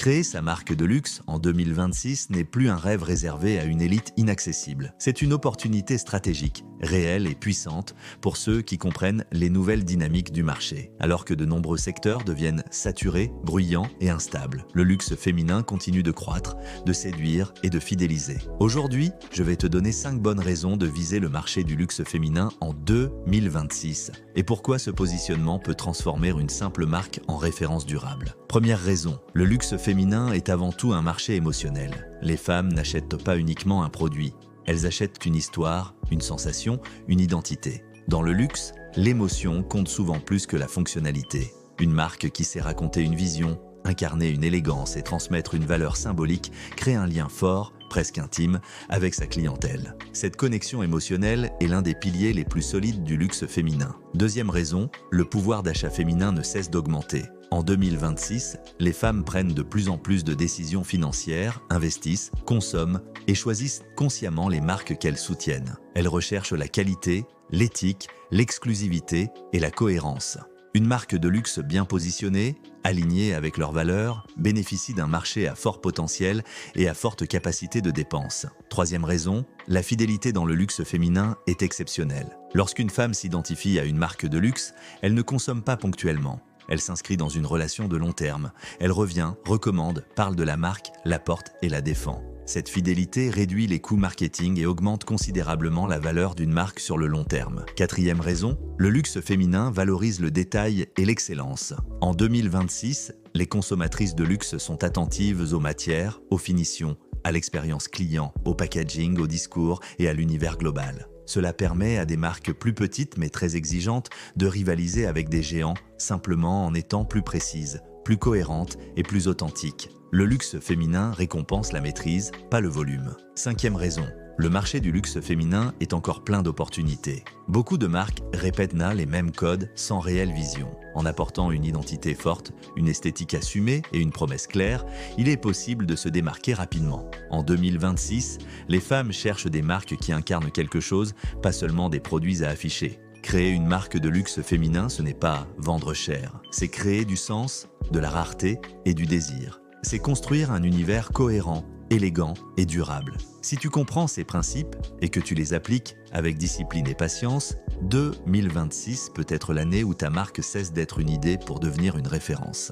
Créer sa marque de luxe en 2026 n'est plus un rêve réservé à une élite inaccessible. C'est une opportunité stratégique, réelle et puissante pour ceux qui comprennent les nouvelles dynamiques du marché. Alors que de nombreux secteurs deviennent saturés, bruyants et instables, le luxe féminin continue de croître, de séduire et de fidéliser. Aujourd'hui, je vais te donner 5 bonnes raisons de viser le marché du luxe féminin en 2026 et pourquoi ce positionnement peut transformer une simple marque en référence durable. Première raison, le luxe féminin est avant tout un marché émotionnel. Les femmes n'achètent pas uniquement un produit, elles achètent une histoire, une sensation, une identité. Dans le luxe, l'émotion compte souvent plus que la fonctionnalité. Une marque qui sait raconter une vision, incarner une élégance et transmettre une valeur symbolique crée un lien fort, presque intime, avec sa clientèle. Cette connexion émotionnelle est l'un des piliers les plus solides du luxe féminin. Deuxième raison, le pouvoir d'achat féminin ne cesse d'augmenter. En 2026, les femmes prennent de plus en plus de décisions financières, investissent, consomment et choisissent consciemment les marques qu'elles soutiennent. Elles recherchent la qualité, l'éthique, l'exclusivité et la cohérence. Une marque de luxe bien positionnée, alignée avec leurs valeurs, bénéficie d'un marché à fort potentiel et à forte capacité de dépense. Troisième raison, la fidélité dans le luxe féminin est exceptionnelle. Lorsqu'une femme s'identifie à une marque de luxe, elle ne consomme pas ponctuellement. Elle s'inscrit dans une relation de long terme. Elle revient, recommande, parle de la marque, la porte et la défend. Cette fidélité réduit les coûts marketing et augmente considérablement la valeur d'une marque sur le long terme. Quatrième raison, le luxe féminin valorise le détail et l'excellence. En 2026, les consommatrices de luxe sont attentives aux matières, aux finitions, à l'expérience client, au packaging, au discours et à l'univers global. Cela permet à des marques plus petites mais très exigeantes de rivaliser avec des géants simplement en étant plus précises, plus cohérentes et plus authentiques. Le luxe féminin récompense la maîtrise, pas le volume. Cinquième raison, le marché du luxe féminin est encore plein d'opportunités. Beaucoup de marques répètent les mêmes codes sans réelle vision. En apportant une identité forte, une esthétique assumée et une promesse claire, il est possible de se démarquer rapidement. En 2026, les femmes cherchent des marques qui incarnent quelque chose, pas seulement des produits à afficher. Créer une marque de luxe féminin, ce n'est pas vendre cher, c'est créer du sens, de la rareté et du désir. C'est construire un univers cohérent, élégant et durable. Si tu comprends ces principes et que tu les appliques avec discipline et patience, 2026 peut être l'année où ta marque cesse d'être une idée pour devenir une référence.